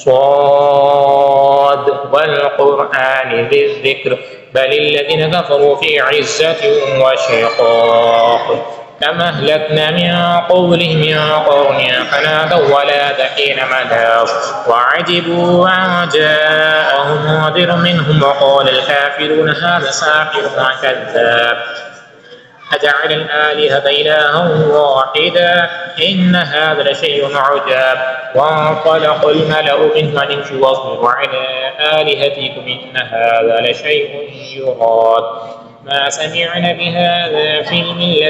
صاد والقرآن ذي الذكر بل الذين كفروا في عزة وشقاق كما أهلكنا من قبلهم من قرن فنادوا ولا حين مناص وعجبوا أن جاءهم منذر منهم وقال الكافرون هذا ساحر كذاب أجعل الآلهة إلها واحدا إن هذا لشيء عجاب وانطلق الملأ منهم أن امشوا واصبروا على آلهتكم إن هذا لشيء يراد ما سمعنا بهذا في الملة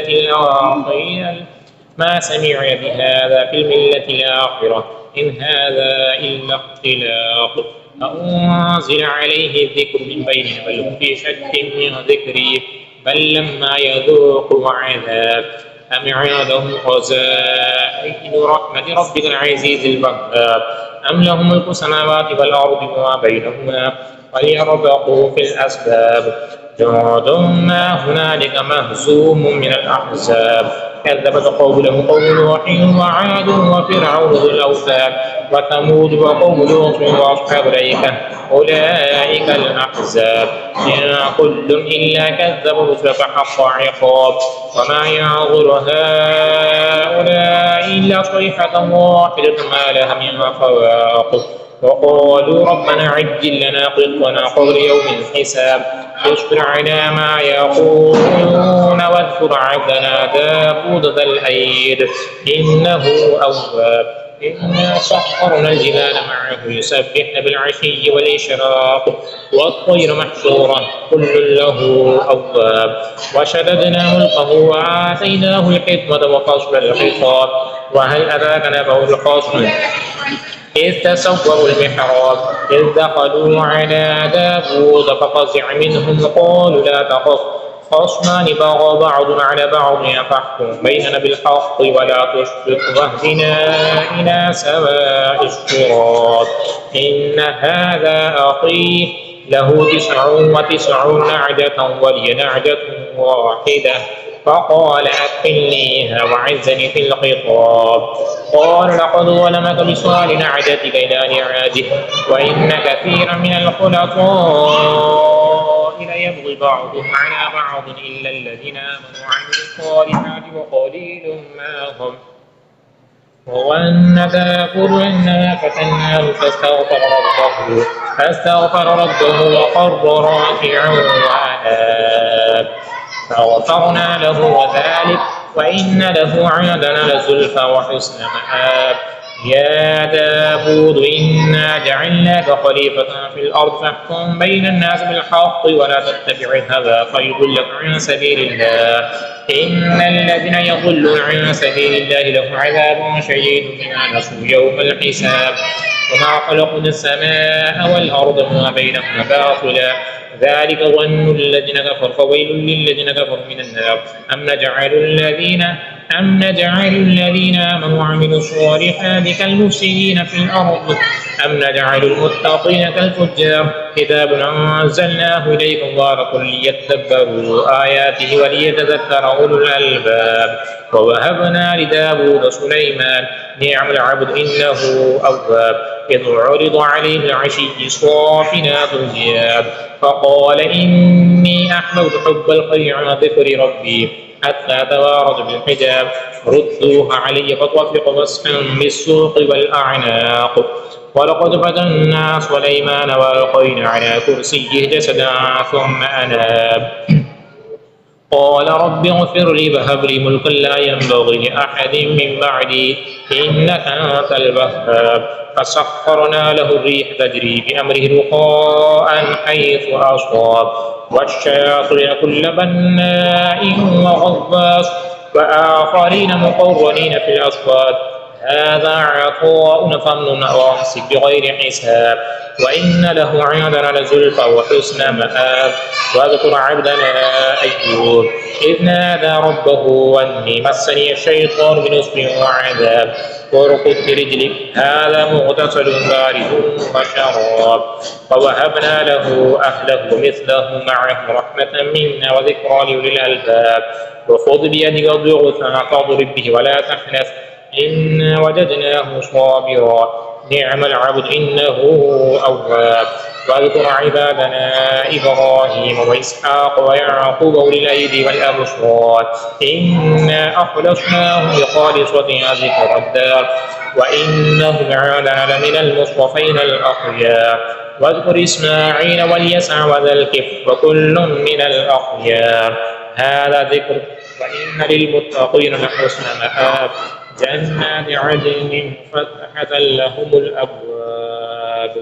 الآخرة إن هذا إلا اختلاق أنزل عليه الذكر من بيننا بل هم في شك من ذكري بل لما يذوقوا عذاب أم عندهم خزائن رحمة ربك العزيز الوهاب أم لهم ملك السماوات والأرض وما بينهما وليرتقوا في الأسباب جند ما هنالك مهزوم من الأحزاب كذبت قومه قوم نوح وعاد وفرعون ذو الأوتاد وثمود وقوم لوط وأصحاب الأيكة أولئك الأحزاب إن كل إلا كذب الرسل فحق عقاب وما ينظر هؤلاء إلا صيحة واحدة ما لها من فواق وقالوا ربنا عجل لنا قطنا قبل يوم الحساب اصبر على ما يقولون واذكر عبدنا داود ذا الأيد إنه أواب إنا سخرنا الجبال معه يسبحن بالعشي والإشراق والطير محشورا كل له أواب وشددنا ملكه وآتيناه الحكمة وفصل الخطاب وهل أتاك نبأ الخصم إذ تسوروا المحراب إذ دخلوا على داود ففزع منهم قالوا لا تخف خصمان بغى بعض على بعض فاحكم بيننا بالحق ولا تشرك واهدنا إلى سواء الصراط إن هذا أخي له 99 نعجة ولي نعجة واحدة فقال أكفلنيها وعزني في الخطاب قال لقد ظلمك بسؤال نعجتك إلى نعاجه وإن كثيرا من الخلطاء ليبغي بعضهم على بعض إلا الذين آمنوا وعملوا الصالحات وقليل ما هم وظن كافر إنما فتناه فاستغفر ربه وخر راكعا وأناب فغفرنا له وذلك وإن له عندنا لزلفى وحسن مآب يا داود إنا جعلناك خليفة في الأرض فاحكم بين الناس بالحق ولا تتبع الهوى فيضلك عن سبيل الله إن الذين يضلون عن سبيل الله لهم عذاب شديد بما نسوا يوم الحساب وما خلقنا السماء والأرض وما بينهما باطلا ذلك ظن الذين كفروا فويل للذين كفروا من النار أم نجعل الذين آمنوا وعملوا الصالحات كالمفسدين في الأرض أم نجعل المتقين كالفجار كتاب أنزلناه إليكم مبارك ليدبروا آياته وليتذكر أولو الألباب ووهبنا لداود سليمان نعم العبد إنه أواب إذ عرض عليه العشي صافنات الجياد فقال إني أحببت حب الخير عن ذكر ربي حتى توارد بالحجاب ردوها علي فطفق مسحا بالسوق والأعناق ولقد فتنا سليمان وألقينا على كرسيه جسدا ثم أناب قال رب اغفر لي وهب لي ملكا لا ينبغي لأحد من بعدي إنك أنت الوهاب فسخرنا له الريح تجري بأمره رخاء حيث أصاب والشياطين كل بناء وغواص وآخرين مقرنين في الأصفاد هذا عطاؤنا فامنن أو أمسك بغير حساب وإن له عندنا لزلفى وحسن مآب واذكر عبدنا أيوب إذ نادى ربه أني مسني الشيطان بنصب وعذاب واركض برجلك هذا مغتسل بارد وشراب ووهبنا له أهله مثله معه رحمة منا وذكرى لأولي الألباب وخذ بيدك ضغثا فاضرب به ولا تحنث إنا وجدناه صابرا نعم العبد إنه أواب. واذكر عبادنا إبراهيم وإسحاق ويعقوب أولي الأيدي والأبصار إنا أخلصناهم بخالصة ذكر الدار وإنهم عندنا لمن المصطفين الأخيار. واذكر إسماعيل واليسع وذا الكفل وكل من الأخيار. هذا ذكر وإن للمتقين لحسن مآب. جنات عدن مفتحة لهم الأبواب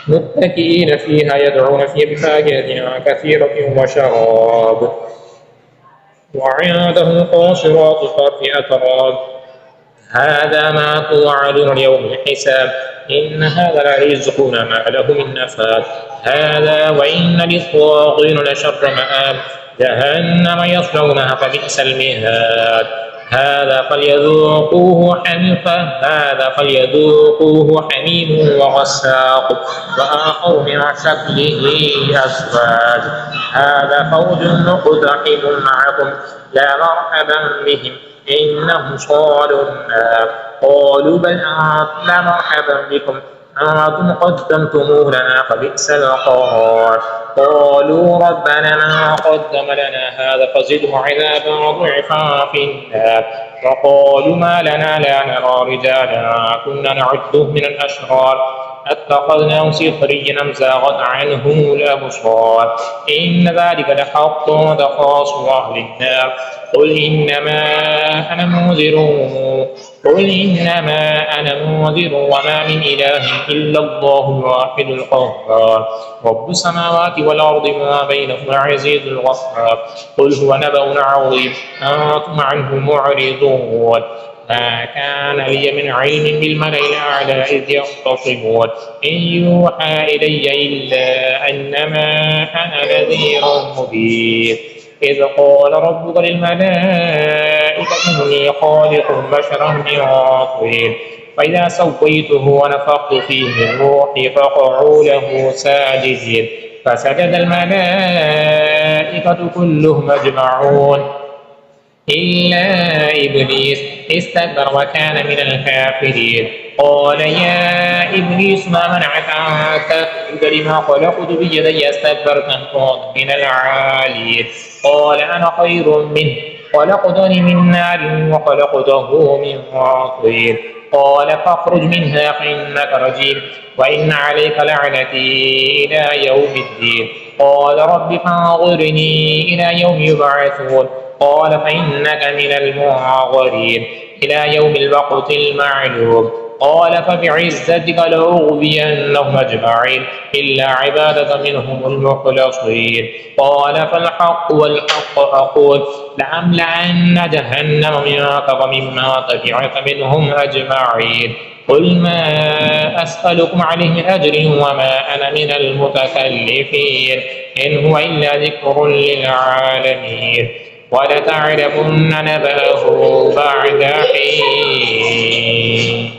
متكئين فيها يدعون فيها بفاكهة كثيرة وشراب. وعندهم قاصرات الطرف أتراب. هذا ما توعدون اليوم الحساب. إن هذا لرزقنا ما له من نفاد. هذا وإن للطاغين لشر مآب. جهنم يصلونها فبئس المهاد. هذا فليذوقوه حميم وغساق وآخر من شكله أزواج. هذا فوج مقتحم معكم لا مرحبا بهم إنهم صالوا النار. قالوا بل أنتم لا مرحبا بكم أنتم قدمتموه لنا فبئس القرار. قالوا ربنا من قدم لنا هذا فزده عذابا ضعفا في النار. وقالوا ما لنا لا نرى رجالا كنا نعده من الأشرار اتخذناهم سخريا أم زاغت عنهم الأبصار. إن ذلك لحق تخاصم أهل النار. قل إنما أنا منذر وما من إله إلا الله الواحد القهار. رب السماوات والأرض وما بينهما العزيز الغفار. قل هو نبأ عظيم أنتم عنه معرضون. ما كان لي من علم بالملأ الأعلى إذ يختصمون إن يوحى إلي إلا أنما أنا نذير مبين. إذ قال ربك للملائكة إني خالق بشرا من طين فإذا سويته ونفخت فيه من روحي فقعوا له ساجدين. فسجد الملائكة كلهم أجمعون إلا إبليس استكبر وكان من الكافرين. قال يا إبليس ما منعك أن تسجد لما خلقت بيدي استكبرت أم كنت من العالين. قال أنا خير منه خلقتني من نار وخلقته من طين. قال فاخرج منها فإنك رجيم وإن عليك لعنتي إلى يوم الدين. قال رب فانظرني إلى يوم يبعثون. قال فإنك من المنظرين إلى يوم الوقت المعلوم. قال فبعزتك لأغوينهم أجمعين إلا عبادك منهم المخلصين. قال فالحق والحق أقول لأملأن جهنم منك وممن تبعك منهم أجمعين. قل ما أسألكم عليه من أجر وما أنا من المتكلفين إن هو إلا ذكر للعالمين. ولتعرفن نبأه بعد حين.